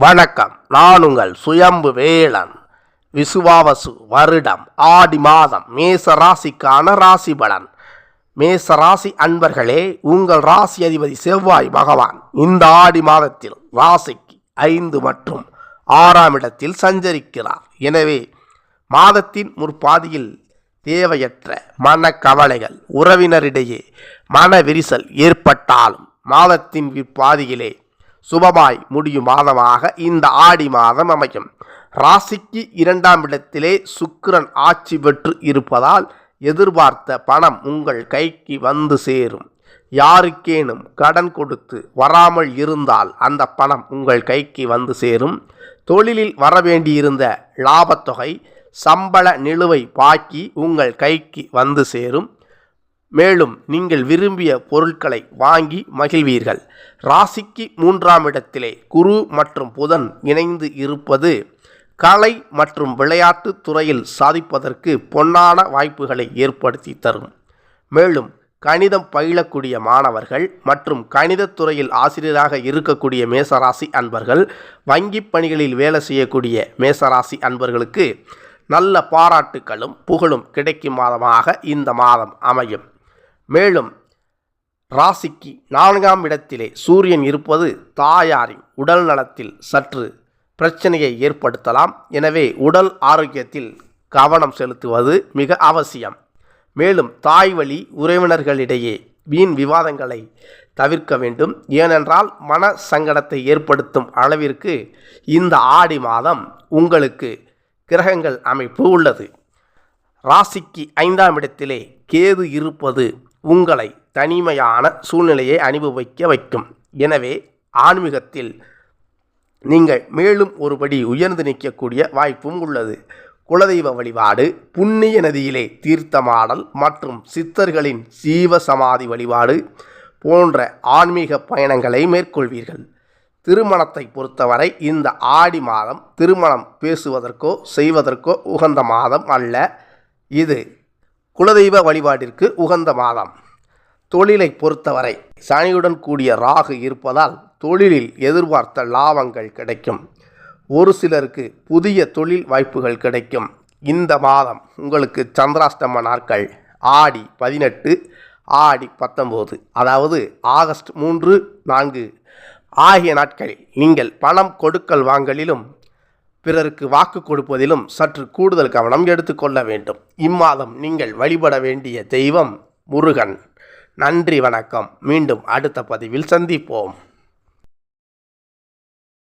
வணக்கம். நான் உங்கள் சுயம்பு வேளன். விசுவாவசு வருடம் ஆடி மாதம் மேச ராசிக்கான ராசி பலன். மேச ராசி அன்பர்களே, உங்கள் ராசி அதிபதி செவ்வாய் பகவான் இந்த ஆடி மாதத்தில் ராசிக்கு 5 மற்றும் 6ஆம் இடத்தில் சஞ்சரிக்கிறார். எனவே மாதத்தின் முற்பாதியில் தேவையற்ற மனக்கவலைகள், உறவினரிடையே மன விரிசல் ஏற்பட்டாலும் மாதத்தின் பிற்பாதியிலே சுபமாய் முடியும் மாதமாக இந்த ஆடி மாதம் அமையும். ராசிக்கு 2ஆம் இடத்திலே சுக்கிரன் ஆட்சி பெற்று இருப்பதால் எதிர்பார்த்த பணம் உங்கள் கைக்கு வந்து சேரும். யாருக்கேனும் கடன் கொடுத்து வராமல் இருந்தால் அந்த பணம் உங்கள் கைக்கு வந்து சேரும். தொழிலில் வரவேண்டியிருந்த லாபத்தொகை, சம்பள நிலுவை பாக்கி உங்கள் கைக்கு வந்து சேரும். மேலும் நீங்கள் விரும்பிய பொருட்களை வாங்கி மகிழ்வீர்கள். ராசிக்கு 3ஆம் இடத்திலே குரு மற்றும் புதன் இணைந்து இருப்பது கலை மற்றும் விளையாட்டு துறையில் சாதிப்பதற்கு பொன்னான வாய்ப்புகளை ஏற்படுத்தி தரும். மேலும் கணிதம் பயிலக்கூடிய மாணவர்கள் மற்றும் கணிதத்துறையில் ஆசிரியராக இருக்கக்கூடிய மேசராசி அன்பர்கள், வங்கி பணிகளில் வேலை செய்யக்கூடிய மேசராசி அன்பர்களுக்கு நல்ல பாராட்டுகளும் புகழும் கிடைக்கும் மாதமாக இந்த மாதம் அமையும். மேலும் ராசிக்கு 4ஆம் இடத்திலே சூரியன் இருப்பது தாயாரின் உடல் நலத்தில் சற்று பிரச்சனையை ஏற்படுத்தலாம். எனவே உடல் ஆரோக்கியத்தில் கவனம் செலுத்துவது மிக அவசியம். மேலும் தாய் வழி உறவினர்களிடையே வீண் விவாதங்களை தவிர்க்க வேண்டும். ஏனென்றால் மன சங்கடத்தை ஏற்படுத்தும் அளவிற்கு இந்த ஆடி மாதம் உங்களுக்கு கிரகங்கள் அமைப்பு உள்ளது. ராசிக்கு 5ஆம் இடத்திலே கேது இருப்பது உங்களை தனிமையான சூழ்நிலையை அனுபவிக்க வைக்கும். எனவே ஆன்மீகத்தில் நீங்கள் மேலும் ஒருபடி உயர்ந்து நிற்கக்கூடிய வாய்ப்பும் உள்ளது. குலதெய்வ வழிபாடு, புண்ணிய நதியிலே தீர்த்தமாடல் மற்றும் சித்தர்களின் சீவ சமாதி வழிபாடு போன்ற ஆன்மீக பயணங்களை மேற்கொள்வீர்கள். திருமணத்தை பொறுத்தவரை இந்த ஆடி மாதம் திருமணம் பேசுவதற்கோ செய்வதற்கோ உகந்த மாதம் அல்ல. இது குலதெய்வ வழிபாட்டிற்கு உகந்த மாதம். தொழிலை பொறுத்தவரை சனியுடன் கூடிய ராகு இருப்பதால் தொழிலில் எதிர்பார்த்த லாபங்கள் கிடைக்கும். ஒரு சிலருக்கு புதிய தொழில் வாய்ப்புகள் கிடைக்கும். இந்த மாதம் உங்களுக்கு சந்திராஷ்டம நாட்கள் ஆடி 18, ஆடி 19, அதாவது ஆகஸ்ட் 3, 4 ஆகிய நாட்களில் நீங்கள் பணம் கொடுக்கல் வாங்கலிலும் பிறருக்கு வாக்கு கொடுப்பதிலும் சற்று கூடுதல் கவனம் எடுத்துக்கொள்ள வேண்டும். இம்மாதம் நீங்கள் வழிபட வேண்டிய தெய்வம் முருகன். நன்றி, வணக்கம். மீண்டும் அடுத்த பதிவில் சந்திப்போம்.